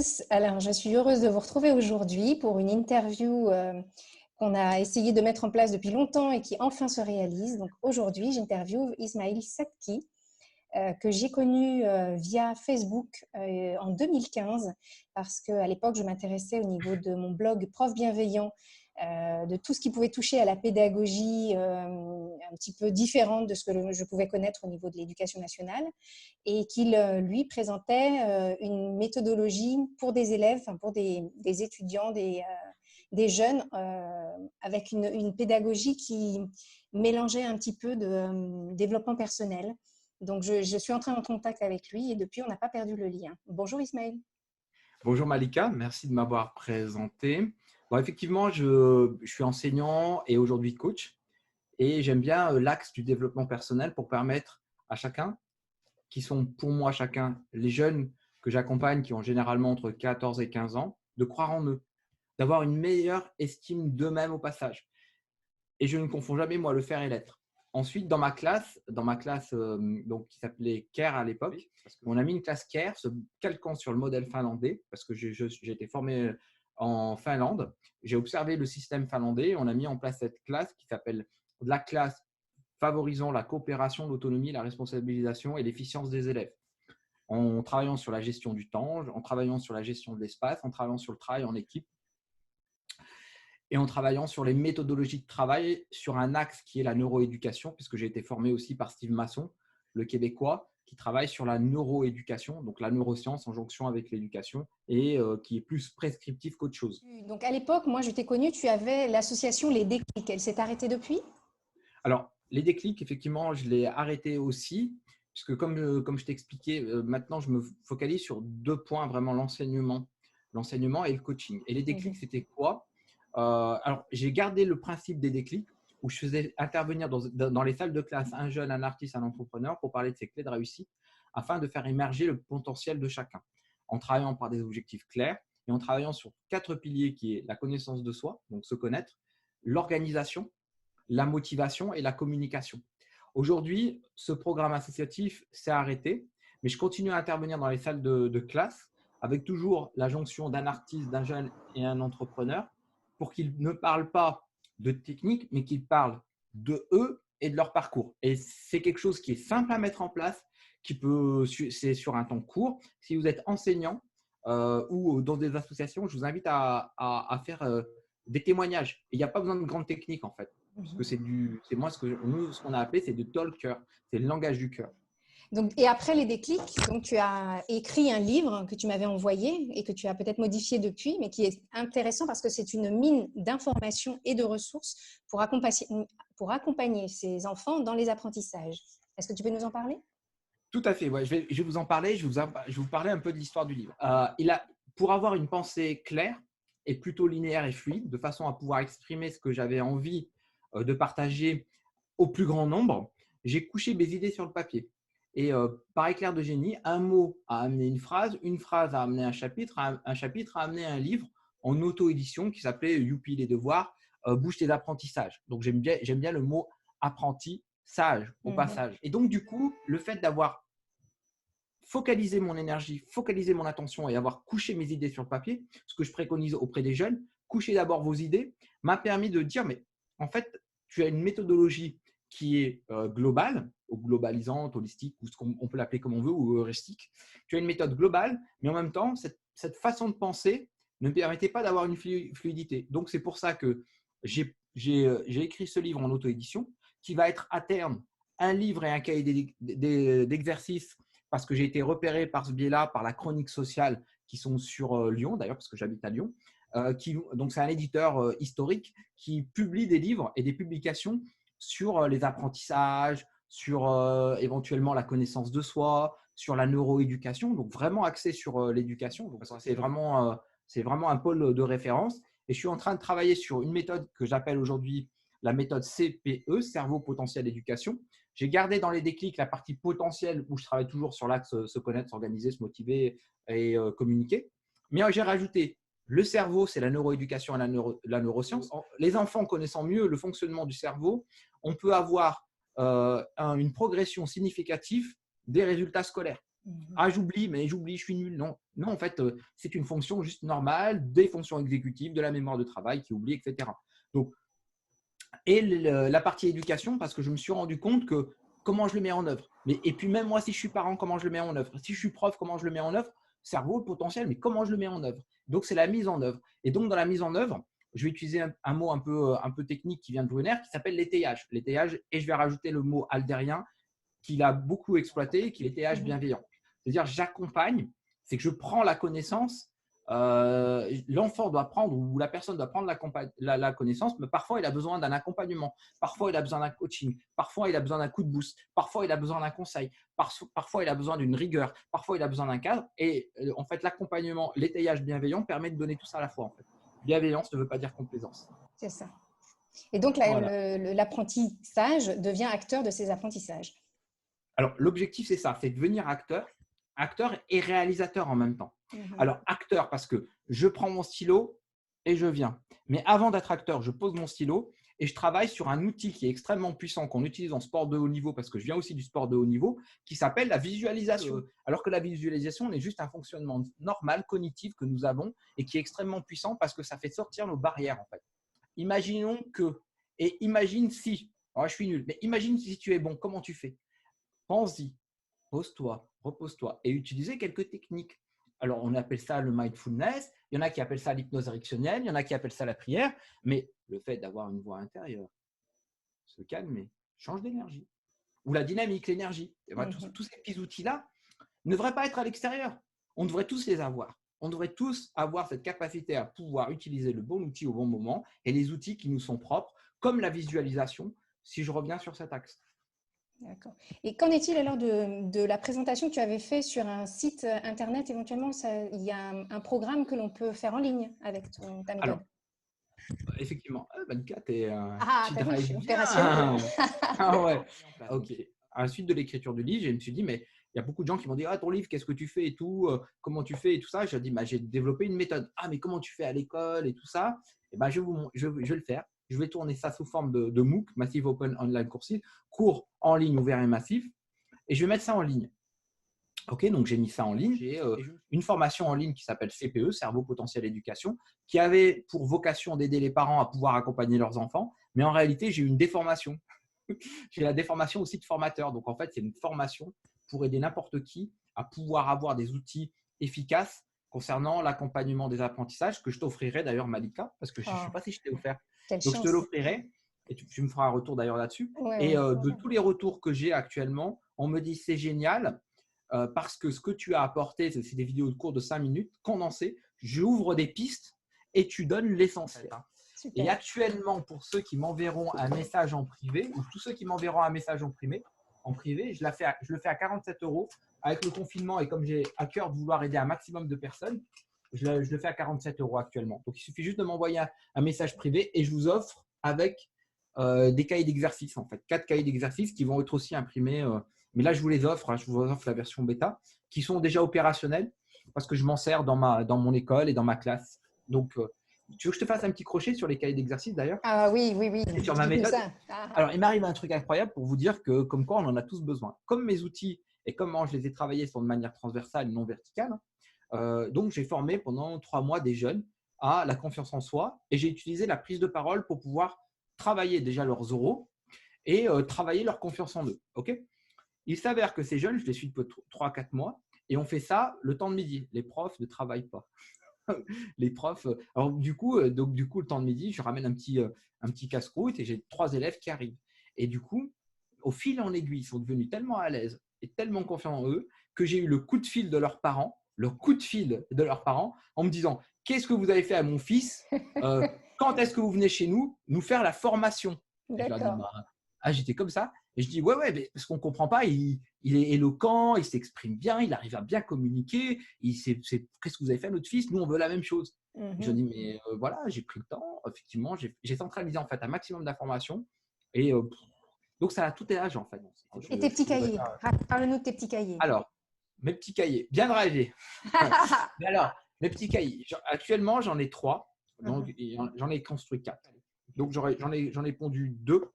tous. Alors, je suis heureuse de vous retrouver aujourd'hui pour une interview qu'on a essayé de mettre en place depuis longtemps et qui enfin se réalise. Donc, aujourd'hui, j'interviewe Ismail Sadki, que j'ai connu via Facebook en 2015, parce qu'à l'époque, je m'intéressais au niveau de mon blog Prof Bienveillant, de tout ce qui pouvait toucher à la pédagogie un petit peu différente de ce que je pouvais connaître au niveau de l'éducation nationale, et qu'il, lui, présentait une méthodologie pour des élèves, enfin pour des étudiants, des jeunes, avec une pédagogie qui mélangeait un petit peu de développement personnel. Donc, je suis entrée en contact avec lui et depuis, on n'a pas perdu le lien. Bonjour Ismaël. Bonjour Malika, merci de m'avoir présenté. Bon, effectivement, je suis enseignant et aujourd'hui coach et j'aime bien l'axe du développement personnel pour permettre à chacun, qui sont pour moi chacun les jeunes que j'accompagne qui ont généralement entre 14 et 15 ans, de croire en eux, d'avoir une meilleure estime d'eux-mêmes au passage. Et je ne confonds jamais moi le faire et l'être. Ensuite, dans ma classe donc, qui s'appelait CARE à l'époque, on a mis une classe CARE se calquant sur le modèle finlandais parce que j'ai été formé en Finlande. J'ai observé le système finlandais et on a mis en place cette classe qui s'appelle la classe favorisant la coopération, l'autonomie, la responsabilisation et l'efficience des élèves. En travaillant sur la gestion du temps, en travaillant sur la gestion de l'espace, en travaillant sur le travail en équipe, et en travaillant sur les méthodologies de travail sur un axe qui est la neuroéducation, puisque j'ai été formé aussi par Steve Masson, le Québécois, qui travaille sur la neuroéducation, donc la neuroscience en jonction avec l'éducation et qui est plus prescriptif qu'autre chose. Donc, à l'époque, moi, je t'ai connu, tu avais l'association Les Déclics. Elle s'est arrêtée depuis? Alors, les déclics, effectivement, je l'ai arrêté aussi, puisque comme je t'ai expliqué, maintenant, je me focalise sur deux points, vraiment l'enseignement et le coaching. Et les déclics, c'était quoi? Alors, j'ai gardé le principe des déclics où je faisais intervenir dans les salles de classe un jeune, un artiste, un entrepreneur pour parler de ses clés de réussite afin de faire émerger le potentiel de chacun en travaillant par des objectifs clairs et en travaillant sur 4 piliers qui est la connaissance de soi, donc se connaître, l'organisation, la motivation et la communication. Aujourd'hui, ce programme associatif s'est arrêté, mais je continue à intervenir dans les salles de classe avec toujours la jonction d'un artiste, d'un jeune et un entrepreneur pour qu'ils ne parlent pas de technique, mais qu'ils parlent de eux et de leur parcours. Et c'est quelque chose qui est simple à mettre en place, c'est sur un temps court. Si vous êtes enseignant ou dans des associations, je vous invite à faire des témoignages. Il n'y a pas besoin de grandes techniques en fait. Parce que c'est moi, ce qu'on a appelé, c'est de talker, c'est le langage du cœur. Donc, et après les déclics, donc, tu as écrit un livre que tu m'avais envoyé et que tu as peut-être modifié depuis, mais qui est intéressant parce que c'est une mine d'informations et de ressources pour accompagner ces enfants dans les apprentissages. Est-ce que tu peux nous en parler? Tout à fait, ouais, je vais vous en parler, je vais vous parler un peu de l'histoire du livre. Pour avoir une pensée claire et plutôt linéaire et fluide, de façon à pouvoir exprimer ce que j'avais envie de partager au plus grand nombre, j'ai couché mes idées sur le papier. Et par éclair de génie, un mot a amené une phrase a amené un chapitre a amené un livre en auto-édition qui s'appelait Youpi les devoirs, bouge tes apprentissages. Donc j'aime bien le mot apprenti sage au passage. Et donc du coup, le fait d'avoir focalisé mon énergie, focalisé mon attention et avoir couché mes idées sur le papier, ce que je préconise auprès des jeunes, couchez d'abord vos idées, m'a permis de dire, mais en fait, tu as une méthodologie qui est globale, ou globalisante, holistique, ou on peut l'appeler comme on veut, ou heuristique. Tu as une méthode globale, mais en même temps, cette façon de penser ne me permettait pas d'avoir une fluidité. Donc, c'est pour ça que j'ai écrit ce livre en auto-édition, qui va être à terme un livre et un cahier d'exercices parce que j'ai été repéré par ce biais-là, par la Chronique sociale qui sont sur Lyon, d'ailleurs, parce que j'habite à Lyon. Donc, c'est un éditeur historique qui publie des livres et des publications sur les apprentissages, sur éventuellement la connaissance de soi, sur la neuroéducation, donc vraiment axé sur l'éducation. Donc, c'est vraiment un pôle de référence. Et je suis en train de travailler sur une méthode que j'appelle aujourd'hui la méthode CPE, cerveau potentiel éducation. J'ai gardé dans les déclics la partie potentielle où je travaille toujours sur l'axe se connaître, s'organiser, se motiver et communiquer. Mais j'ai rajouté le cerveau, c'est la neuroéducation et la neuroscience. Les enfants connaissant mieux le fonctionnement du cerveau, on peut avoir une progression significative des résultats scolaires. Ah, j'oublie, mais j'oublie, je suis nul. Non, non, en fait, c'est une fonction juste normale des fonctions exécutives, de la mémoire de travail qui oublie, etc. Donc, et la partie éducation, parce que je me suis rendu compte que comment je le mets en œuvre. Et puis même moi, si je suis parent, comment je le mets en œuvre. Si je suis prof, comment je le mets en œuvre. Cerveau, le potentiel, mais comment je le mets en œuvre. Donc, c'est la mise en œuvre. Et donc, dans la mise en œuvre, je vais utiliser un mot un peu technique qui vient de Brunner, qui s'appelle l'étayage. L'étayage, et je vais rajouter le mot aldérien qu'il a beaucoup exploité, qui est l'étayage bienveillant. C'est-à-dire, j'accompagne, c'est que je prends la connaissance. L'enfant doit prendre ou la personne doit prendre la connaissance, mais parfois il a besoin d'un accompagnement, parfois il a besoin d'un coaching, parfois il a besoin d'un coup de boost, parfois il a besoin d'un conseil, parfois il a besoin d'une rigueur, parfois il a besoin d'un cadre. Et en fait, l'accompagnement, l'étayage bienveillant permet de donner tout ça à la fois. En fait. Bienveillance ne veut pas dire complaisance. C'est ça. Et donc, Voilà. l'apprentissage devient acteur de ces apprentissages. Alors, l'objectif, c'est ça, c'est devenir acteur et réalisateur en même temps. Alors, acteur, parce que je prends mon stylo et je viens. Mais avant d'être acteur, je pose mon stylo et je travaille sur un outil qui est extrêmement puissant, qu'on utilise en sport de haut niveau, parce que je viens aussi du sport de haut niveau, qui s'appelle la visualisation. Alors que la visualisation est juste un fonctionnement normal, cognitif que nous avons et qui est extrêmement puissant parce que ça fait sortir nos barrières, en fait. Imaginons que, et imagine si, alors je suis nul, mais imagine si tu es bon, comment tu fais? Pense-y, pose-toi, repose-toi et utilisez quelques techniques. Alors, on appelle ça le mindfulness, il y en a qui appellent ça l'hypnose érectionnelle, il y en a qui appellent ça la prière, mais le fait d'avoir une voix intérieure, se calmer, change d'énergie. Ou la dynamique, l'énergie. Tous ces petits outils-là ne devraient pas être à l'extérieur. On devrait tous les avoir. On devrait tous avoir cette capacité à pouvoir utiliser le bon outil au bon moment et les outils qui nous sont propres, comme la visualisation, si je reviens sur cet axe. D'accord. Et qu'en est-il alors de la présentation que tu avais faite sur un site internet? Éventuellement, il y a un programme que l'on peut faire en ligne avec ta méthode. Alors, effectivement, Malika, tu t'as vu, je drives suis bien. opérationnelle. Ah ouais, ok. À la suite de l'écriture du livre, je me suis dit, mais il y a beaucoup de gens qui m'ont dit, ah, ton livre, qu'est-ce que tu fais et tout, comment tu fais et tout ça. J'ai dit, bah, j'ai développé une méthode. Ah, mais comment tu fais à l'école et tout ça? Et ben, je vais le faire. Je vais tourner ça sous forme de MOOC, Massive Open Online Courses, cours en ligne ouvert et massif. Et je vais mettre ça en ligne. Ok, donc j'ai mis ça en ligne. J'ai une formation en ligne qui s'appelle CPE, Cerveau Potentiel Éducation, qui avait pour vocation d'aider les parents à pouvoir accompagner leurs enfants. Mais en réalité, j'ai eu une déformation. J'ai la déformation aussi de formateur. Donc en fait, c'est une formation pour aider n'importe qui à pouvoir avoir des outils efficaces concernant l'accompagnement des apprentissages que je t'offrirai d'ailleurs, Malika, parce que je ne sais pas si je t'ai offert. Quelle Donc je te chance. l'offrirai et tu me feras un retour d'ailleurs là-dessus. Ouais, Et ouais. de tous les retours que j'ai actuellement, on me dit c'est génial. Parce que ce que tu as apporté, c'est des vidéos de cours de 5 minutes condensées. J'ouvre des pistes et tu donnes l'essentiel. Super. Et actuellement, pour ceux qui m'enverront un message en privé, ou tous ceux qui m'enverront un message en privé, je le fais à 47 €. Avec le confinement et comme j'ai à cœur de vouloir aider un maximum de personnes, je le fais à 47 € actuellement. Donc, il suffit juste de m'envoyer un message privé et je vous offre avec des cahiers d'exercice, en fait. 4 cahiers d'exercice qui vont être aussi imprimés. Mais là, je vous les offre. Je vous offre la version bêta, qui sont déjà opérationnels parce que je m'en sers dans mon école et dans ma classe. Donc, tu veux que je te fasse un petit crochet sur les cahiers d'exercice d'ailleurs? Ah oui, oui, oui. Et sur ma méthode. Ça. Alors, il m'arrive un truc incroyable pour vous dire que, comme quoi, on en a tous besoin. Comme mes outils et comment je les ai travaillés sont de manière transversale, non verticale. Donc, j'ai formé pendant 3 mois des jeunes à la confiance en soi et j'ai utilisé la prise de parole pour pouvoir travailler déjà leurs oraux et travailler leur confiance en eux. Okay, il s'avère que ces jeunes, je les suis depuis 3-4 mois et on fait ça le temps de midi. Les profs ne travaillent pas. Les profs. Alors, du coup, le temps de midi, je ramène un petit casse-croûte et j'ai 3 élèves qui arrivent. Et du coup, au fil en aiguille, ils sont devenus tellement à l'aise et tellement confiants en eux que j'ai eu le coup de fil de leurs parents, en me disant qu'est-ce que vous avez fait à mon fils? Quand est-ce que vous venez chez nous faire la formation? Et je leur dis, j'étais comme ça. Et je dis, ouais, mais parce qu'on ne comprend pas, il est éloquent, il s'exprime bien, il arrive à bien communiquer. Qu'est-ce que vous avez fait à notre fils? Nous, on veut la même chose. Je dis, mais voilà, j'ai pris le temps. Effectivement, j'ai centralisé en fait un maximum d'informations. Et donc, ça a tout âge en fait. Et tes petits cahiers? Parle-nous de tes petits cahiers. Alors, mes petits cahiers, bien drivé. Mais alors, mes petits cahiers, actuellement, j'en ai 3. Donc, j'en ai construit 4. Donc, j'en ai pondu 2.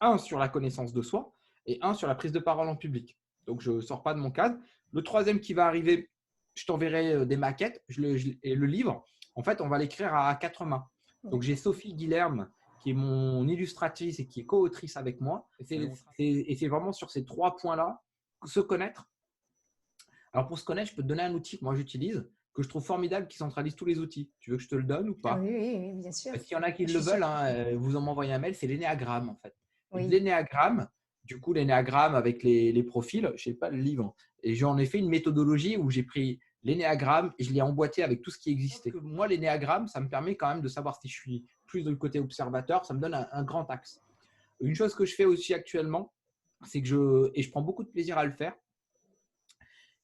Un sur la connaissance de soi et un sur la prise de parole en public. Donc, je ne sors pas de mon cadre Le troisième qui va arriver, je t'enverrai des maquettes et le livre. En fait, on va l'écrire à 4 mains. Donc, j'ai Sophie Guilherme, qui est mon illustratrice et qui est co-autrice avec moi. Et c'est vraiment sur ces 3 points-là, se connaître. Alors, pour se connaître, je peux te donner un outil que moi j'utilise, que je trouve formidable, qui centralise tous les outils. Tu veux que je te le donne ou pas? Oui, bien sûr. S'il y en a qui le veulent, vous en m'envoyez un mail, c'est l'énéagramme en fait. Oui. L'énéagramme, du coup, l'énéagramme avec les profils, je ne sais pas le livre. Et j'en ai fait une méthodologie où j'ai pris l'énéagramme et je l'ai emboîté avec tout ce qui existait. Moi, l'énéagramme, ça me permet quand même de savoir si je suis plus du côté observateur. Ça me donne un grand axe. Une chose que je fais aussi actuellement, c'est que je prends beaucoup de plaisir à le faire.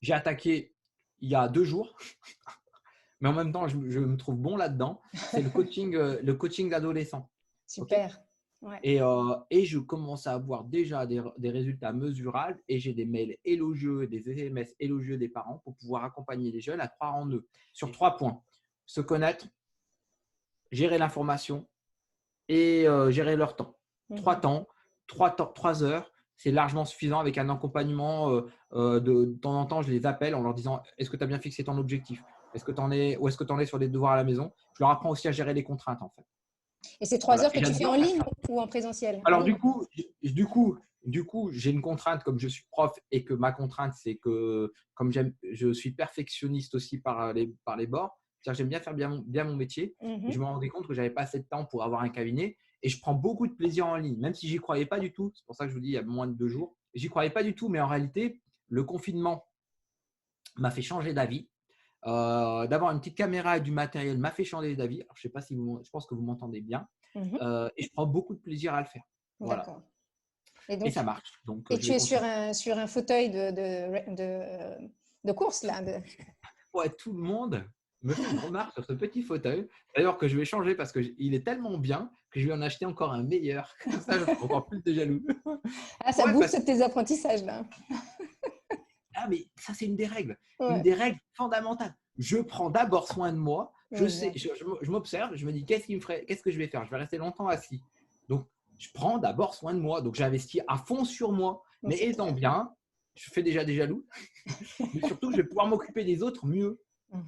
J'ai attaqué il y a 2 jours, mais en même temps, je me trouve bon là-dedans. C'est le coaching d'adolescents. Super. Okay. Ouais. Et je commence à avoir déjà des résultats mesurables et j'ai des mails élogieux, des SMS élogieux des parents pour pouvoir accompagner les jeunes à croire en eux. Sur 3 points, se connaître, gérer l'information et gérer leur temps. 3 heures, c'est largement suffisant avec un accompagnement. De temps en temps, je les appelle en leur disant « Est-ce que tu as bien fixé ton objectif ? Où est-ce que tu en es sur des devoirs à la maison ?» Je leur apprends aussi à gérer les contraintes en fait. Et c'est 3 heures que tu fais en ligne ou en présentiel? Alors du coup, j'ai une contrainte comme je suis prof et que ma contrainte, c'est que comme je suis perfectionniste aussi par les bords, c'est-à-dire que j'aime bien faire bien mon métier. Et je me rendais compte que je n'avais pas assez de temps pour avoir un cabinet et je prends beaucoup de plaisir en ligne, même si j'y croyais pas du tout. C'est pour ça que je vous dis il y a moins de 2 jours. J'y croyais pas du tout, mais en réalité, le confinement m'a fait changer d'avis. D'avoir une petite caméra et du matériel m'a fait changer d'avis. Alors, je sais pas si je pense que vous m'entendez bien. Et je prends beaucoup de plaisir à le faire. Voilà. D'accord. Et ça marche. Donc, et tu es sur un fauteuil de course là. Ouais, tout le monde me fait une remarque sur ce petit fauteuil. D'ailleurs, que je vais changer parce qu'il est tellement bien que je vais en acheter encore un meilleur. Comme ça, je serai encore plus de jaloux. Ah, ça booste tes apprentissages là. Ah, mais ça, c'est une des règles. Ouais. Une des règles fondamentales. Je prends d'abord soin de moi. Je m'observe. Je me dis, qu'est-ce que je vais faire? Je vais rester longtemps assis. Donc, je prends d'abord soin de moi. Donc, j'investis à fond sur moi. Mais étant bien, je fais déjà des jaloux. Mais surtout, je vais pouvoir m'occuper des autres mieux.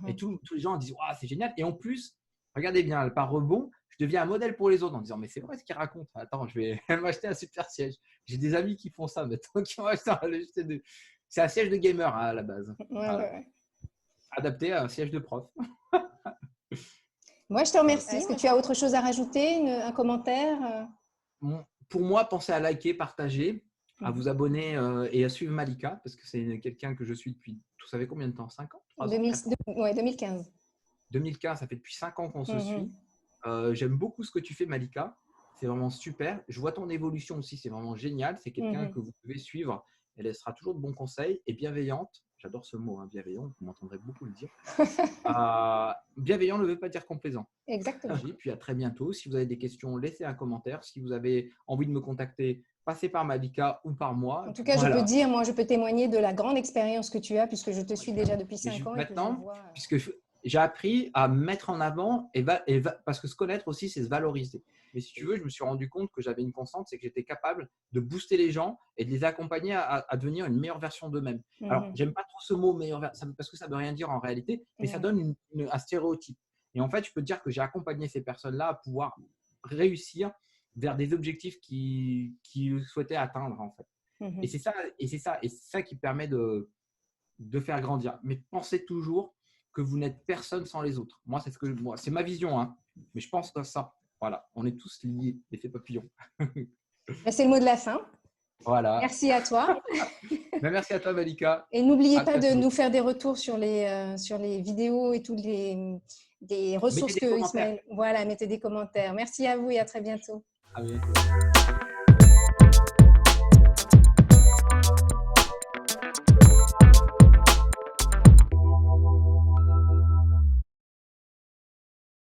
Et tous les gens disent, c'est génial. Et en plus, regardez bien, par rebond, je deviens un modèle pour les autres en disant, mais c'est vrai ce qu'ils racontent. Attends, je vais m'acheter un super siège. J'ai des amis qui font ça maintenant, qui ont acheté c'est un siège de gamer à la base. Ouais. Adapté à un siège de prof. Moi, je te remercie. Est-ce que tu as autre chose à rajouter, un commentaire? Pour moi, pensez à liker, partager, à vous abonner et à suivre Malika, parce que c'est quelqu'un que je suis depuis, vous savez combien de temps? 5 ans? 3 ans? 2015. 2015, ça fait depuis 5 ans qu'on se suit. J'aime beaucoup ce que tu fais, Malika. C'est vraiment super. Je vois ton évolution aussi, c'est vraiment génial. C'est quelqu'un que vous pouvez suivre. Elle sera toujours de bons conseils et bienveillante. J'adore ce mot, bienveillant. Vous m'entendrez beaucoup le dire. Bienveillant ne veut pas dire complaisant. Exactement. Et puis à très bientôt. Si vous avez des questions, laissez un commentaire. Si vous avez envie de me contacter, passez par Malika ou par moi. En tout cas, voilà. Je peux témoigner de la grande expérience que tu as puisque je te suis déjà depuis 5 ans. Maintenant, puisque j'ai appris à mettre en avant parce que se connaître aussi, c'est se valoriser. Mais si tu veux, je me suis rendu compte que j'avais une constante, c'est que j'étais capable de booster les gens et de les accompagner à devenir une meilleure version d'eux-mêmes. Alors, j'aime pas trop ce mot meilleure version parce que ça ne veut rien dire en réalité, mais ça donne un stéréotype. Et en fait, je peux te dire que j'ai accompagné ces personnes-là à pouvoir réussir vers des objectifs qu'ils souhaitaient atteindre en fait. Et c'est ça qui permet de faire grandir. Mais pensez toujours que vous n'êtes personne sans les autres. Moi, c'est ma vision, mais je pense que ça. Voilà, on est tous liés, l'effet papillon. C'est le mot de la fin. Voilà. Merci à toi. Merci à toi, Malika. Et n'oubliez pas de nous faire des retours sur les vidéos et toutes les ressources que Ismaël… Voilà, mettez des commentaires. Merci à vous et à très bientôt. À bientôt.